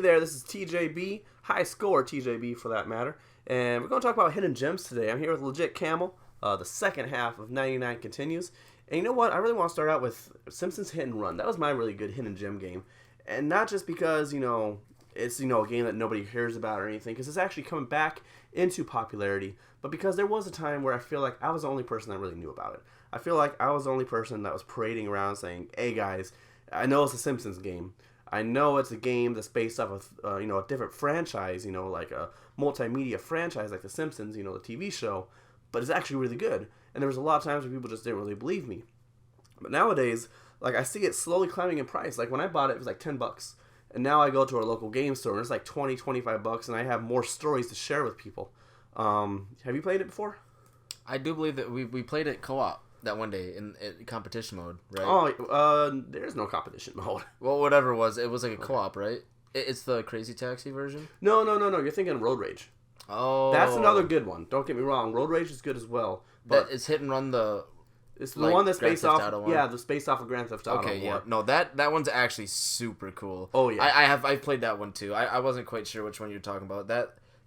there, this is TJB, high score TJB for that matter, and we're going to talk about hidden gems today. I'm here with legit Camel. The second half of 99 continues, and you know what? I really want to start out with Simpsons Hit and Run. That was my really good hidden gem game, and not just because, it's, a game that nobody hears about or anything, because it's actually coming back into popularity, but because there was a time where I feel like I was the only person that really knew about it. I feel like I was the only person that was parading around saying, hey guys, I know it's a Simpsons game. I know it's a game that's based off of, a different franchise, like a multimedia franchise like The Simpsons, the TV show, but it's actually really good. And there was a lot of times where people just didn't really believe me. But nowadays, I see it slowly climbing in price. Like, when I bought it, it was like $10. And now I go to our local game store, and it's like $20, $25, and I have more stories to share with people. Have you played it before? I do believe that we played it co-op that one day in competition mode, right? Oh, there's no competition mode. Well, whatever it was like a co-op, right? It's the Crazy Taxi version? No. You're thinking Road Rage. Oh. That's another good one. Don't get me wrong. Road Rage is good as well. But it's Hit and Run it's the one that's based off. Yeah, that's based off of Grand Theft Auto. Okay, yeah. No, that one's actually super cool. Oh yeah. I've played that one too. I wasn't quite sure which one you're talking about.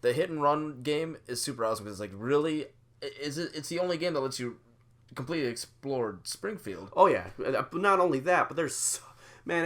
The Hit and Run game is super awesome because it's the only game that lets you completely explore Springfield. Oh yeah. Not only that, but it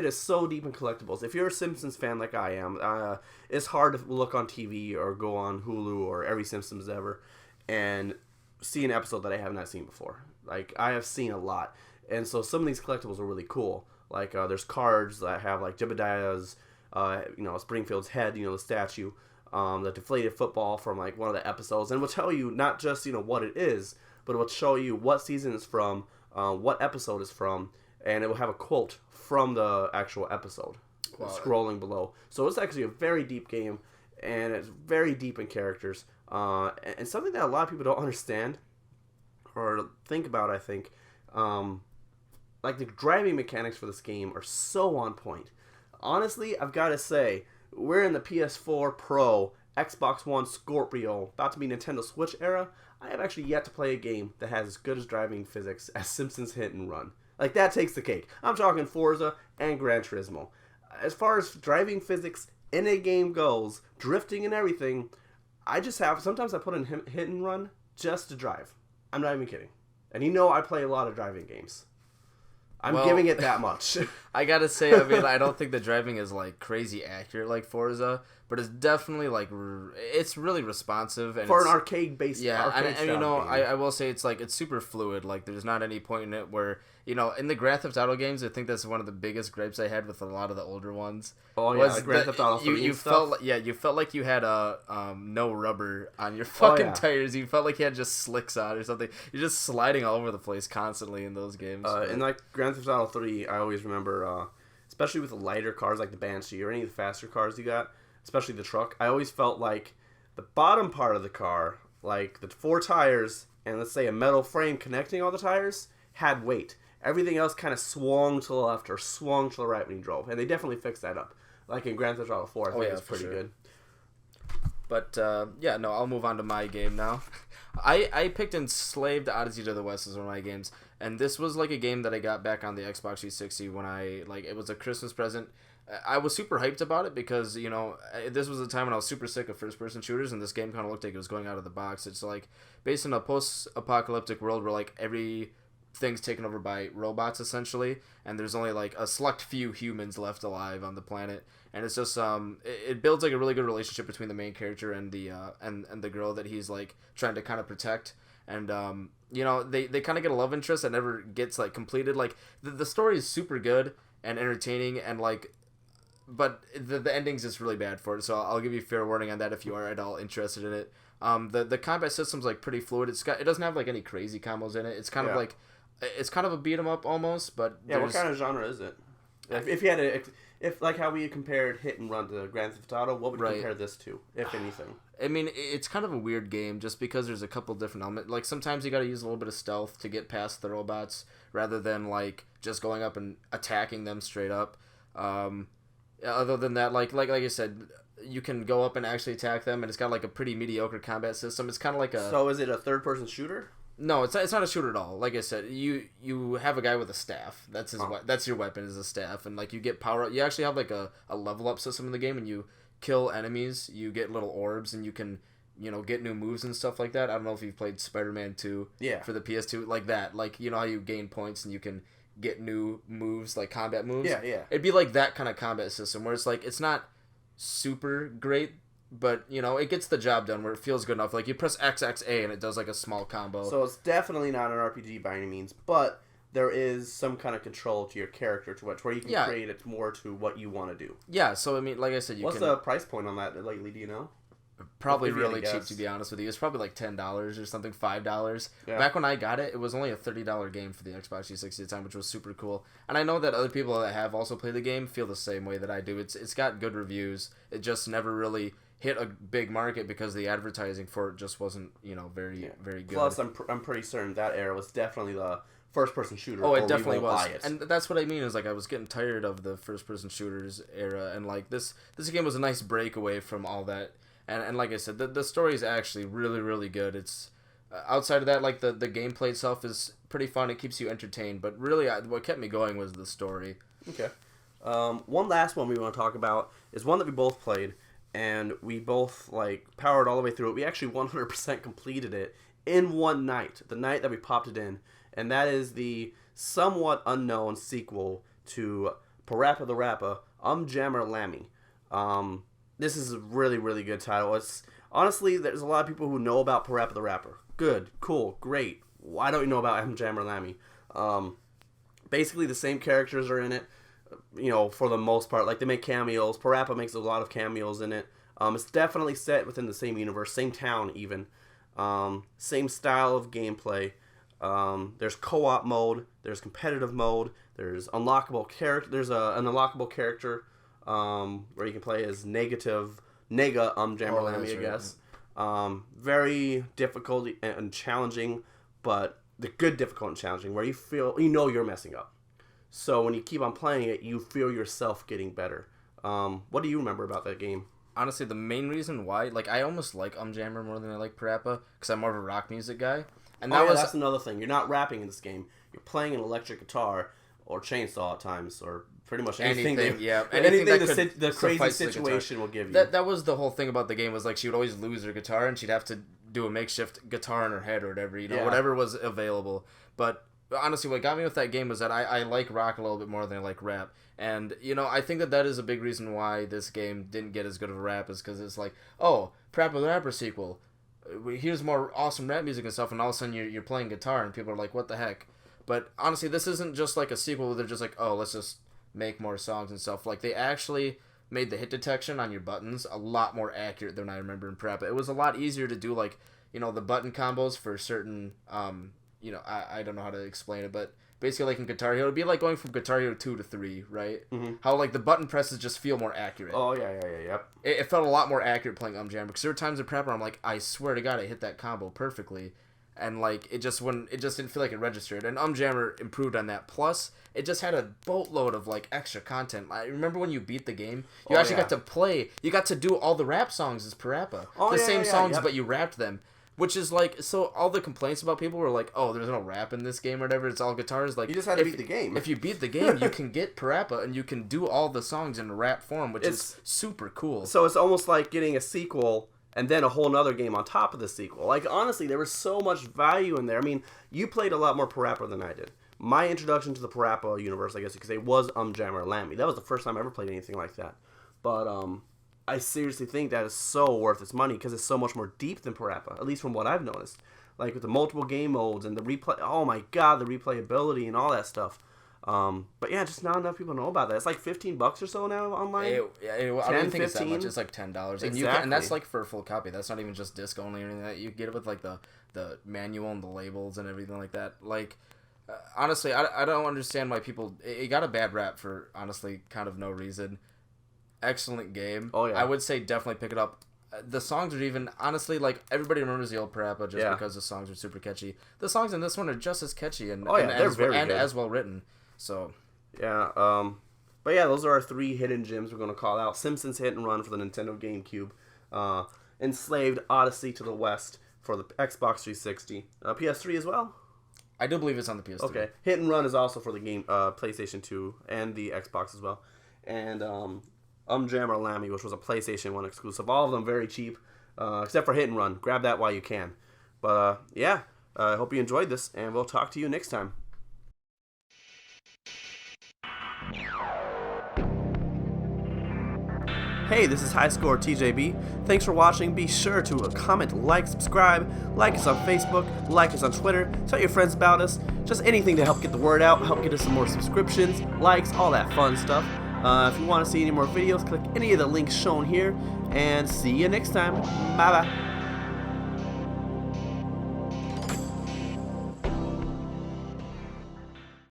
is so deep in collectibles. If you're a Simpsons fan like I am, it's hard to look on TV or go on Hulu or every Simpsons ever and see an episode that I have not seen before. Like, I have seen a lot. And so some of these collectibles are really cool. Like, there's cards that have, like, Jebediah's, Springfield's head, the statue, the deflated football from, like, one of the episodes. And it will tell you not just, what it is, but it will show you what season it's from, what episode it's from, and it will have a quote from the actual episode scrolling below. So it's actually a very deep game, and it's very deep in characters. And something that a lot of people don't understand or think about, I think, the driving mechanics for this game are so on point. Honestly, I've got to say, we're in the PS4 Pro, Xbox One Scorpio, about to be Nintendo Switch era. I have actually yet to play a game that has as good as driving physics as Simpsons Hit and Run. Like, that takes the cake. I'm talking Forza and Gran Turismo. As far as driving physics in a game goes, drifting and everything, sometimes I put in Hit and Run just to drive. I'm not even kidding. And I play a lot of driving games. I'm giving it that much. I gotta say, I don't think the driving is, crazy accurate like Forza, but it's definitely, it's really responsive. And for an arcade-based game. I will say it's super fluid. Like, there's not any point in it where, in the Grand Theft Auto games, I think that's one of the biggest gripes I had with a lot of the older ones. Oh, yeah, Grand Theft Auto 3 you felt like you had no rubber on your fucking tires. You felt like you had just slicks on or something. You're just sliding all over the place constantly in those games. In Grand Theft Auto 3, I always remember, especially with the lighter cars like the Banshee or any of the faster cars you got, especially the truck, I always felt like the bottom part of the car, like the four tires and let's say a metal frame connecting all the tires, had weight. Everything else kind of swung to the left or swung to the right when you drove, and they definitely fixed that up. Like in Grand Theft Auto 4, I think it's pretty good. But, I'll move on to my game now. I picked Enslaved Odyssey to the West as one of my games, and this was, a game that I got back on the Xbox 360 when it was a Christmas present. I was super hyped about it because, this was a time when I was super sick of first-person shooters, and this game kind of looked like it was going out of the box. It's, based in a post-apocalyptic world where, everything's taken over by robots, essentially, and there's only, a select few humans left alive on the planet. And it's just it builds a really good relationship between the main character and the and the girl that he's trying to kind of protect. And they kind of get a love interest that never gets completed. The story is super good and entertaining and but the ending's just really bad for it. So I'll give you fair warning on that if you are at all interested in it. The combat system's pretty fluid. It doesn't have any crazy combos in it. It's kind of it's kind of a beat 'em up almost, but what kind of genre is it? If you had to, if how we compared Hit and Run to Grand Theft Auto, what would you compare this to, if anything? I mean, it's kind of a weird game just because there's a couple different elements. Sometimes you got to use a little bit of stealth to get past the robots rather than just going up and attacking them straight up. Other than that, like I said, you can go up and actually attack them, and it's got a pretty mediocre combat system. It's kind of like a. So is it a third-person shooter? No, it's not a shooter at all. Like I said, you have a guy with a staff. That's your weapon is a staff, and like you get power. You actually have like a level up system in the game, and you kill enemies. You get little orbs, and you can get new moves and stuff like that. I don't know if you've played Spider-Man 2 for the PS2 like that. Like you know how you gain points and you can get new moves like combat moves. Yeah. It'd be like that kind of combat system where it's like it's not super great. But, it gets the job done where it feels good enough. Like, you press XXA and it does, like, a small combo. So it's definitely not an RPG by any means, but there is some kind of control to your character to where you can create it more to what you want to do. Yeah, so, I mean, like I said, What's the price point on that lately, do you know? Probably really cheap, to be honest with you. It's probably like $10 or something, $5. Yeah. Back when I got it, it was only a $30 game for the Xbox 360 at the time, which was super cool. And I know that other people that have also played the game feel the same way that I do. It's got good reviews. It just never really hit a big market because the advertising for it just wasn't, very good. Plus, I'm pretty certain that era was definitely the first-person shooter. Oh, it definitely was. And that's what I mean is, like, I was getting tired of the first-person shooters era, and, like, this game was a nice breakaway from all that. And like I said, the story is actually really, really good. It's outside of that, like, the gameplay itself is pretty fun. It keeps you entertained. But really, what kept me going was the story. Okay. One last one we want to talk about is one that we both played, and we both, like, powered all the way through it. We actually 100% completed it in one night, the night that we popped it in. And that is the somewhat unknown sequel to Parappa the Rappa, Jammer Lammy. This is a really, really good title. It's honestly, there's a lot of people who know about Parappa the Rapper. Good, cool, great. Why don't you know about Jammer Lammy? Basically, the same characters are in it, for the most part. Like, they make cameos. Parappa makes a lot of cameos in it. It's definitely set within the same universe, same town even. Same style of gameplay. There's co-op mode. There's competitive mode. There's unlockable character. There's an unlockable character. Where you can play as Nega Jammer Lammy, I guess. Very difficult and challenging, but the good difficult and challenging, where you feel you're messing up. So when you keep on playing it, you feel yourself getting better. What do you remember about that game? Honestly, the main reason why, like, I almost like Jammer more than I like Parappa, because I'm more of a rock music guy. And that's another thing. You're not rapping in this game. You're playing an electric guitar or chainsaw at times, or pretty much anything the crazy situation will give you. That was the whole thing about the game, was like she would always lose her guitar and she'd have to do a makeshift guitar in her head or whatever, whatever was available. But honestly, what got me with that game was that I like rock a little bit more than I like rap. And, I think that is a big reason why this game didn't get as good of a rap, is because it's like, oh, Parappa the Rapper sequel. Here's more awesome rap music and stuff, and all of a sudden you're playing guitar and people are like, what the heck? But honestly, this isn't just like a sequel where they're just like, oh, let's just make more songs and stuff. Like, they actually made the hit detection on your buttons a lot more accurate than I remember in Parappa. It was a lot easier to do, like, the button combos for certain, I don't know how to explain it, but basically, like in Guitar Hero, it would be like going from Guitar Hero 2 to 3, right? Mm-hmm. How, like, the button presses just feel more accurate. Oh, yeah, yep. It felt a lot more accurate playing Jammer, because there were times in Parappa where I'm like, I swear to God, I hit that combo perfectly. And, like, it just didn't feel like it registered. And Jammer improved on that. Plus, it just had a boatload of, like, extra content. I remember when you beat the game, you got to play. You got to do all the rap songs as Parappa. Same songs, but you rapped them. Which is, like, so all the complaints about people were like, oh, there's no rap in this game or whatever. It's all guitars. Like, you just had to beat the game. If you beat the game, you can get Parappa and you can do all the songs in rap form, which is super cool. So it's almost like getting a sequel and then a whole nother game on top of the sequel. Like, honestly, there was so much value in there. I mean, you played a lot more Parappa than I did. My introduction to the Parappa universe, I guess you could say, was Jammer Lammy. That was the first time I ever played anything like that. But I seriously think that is so worth its money, because it's so much more deep than Parappa, at least from what I've noticed. Like, with the multiple game modes and the replay, oh my god, the replayability and all that stuff. But yeah, just not enough people know about that. It's like $15 or so now online. I don't think it's that much. It's like $10, exactly. And that's like for a full copy. That's not even just disc only or anything. Like that. You get it with like the manual and the labels and everything like that. Like, honestly, I don't understand why people. It got a bad rap for honestly kind of no reason. Excellent game. Oh yeah. I would say definitely pick it up. The songs are even, honestly, like, everybody remembers the old Parappa just because the songs are super catchy. The songs in this one are just as catchy and as well written. So, yeah, but yeah, those are our 3 hidden gems we're going to call out. Simpsons Hit and Run for the Nintendo GameCube. Enslaved Odyssey to the West for the Xbox 360. PS3 as well? I do believe it's on the PS3. Okay. Hit and Run is also for the game PlayStation 2 and the Xbox as well. And Jam or Lammy, which was a PlayStation 1 exclusive. All of them very cheap, except for Hit and Run. Grab that while you can. But yeah, I hope you enjoyed this, and we'll talk to you next time. Hey, this is High Score TJB. Thanks for watching. Be sure to comment, like, subscribe, like us on Facebook, like us on Twitter, tell your friends about us. Just anything to help get the word out, help get us some more subscriptions, likes, all that fun stuff. If you want to see any more videos, click any of the links shown here, and see you next time. Bye-bye.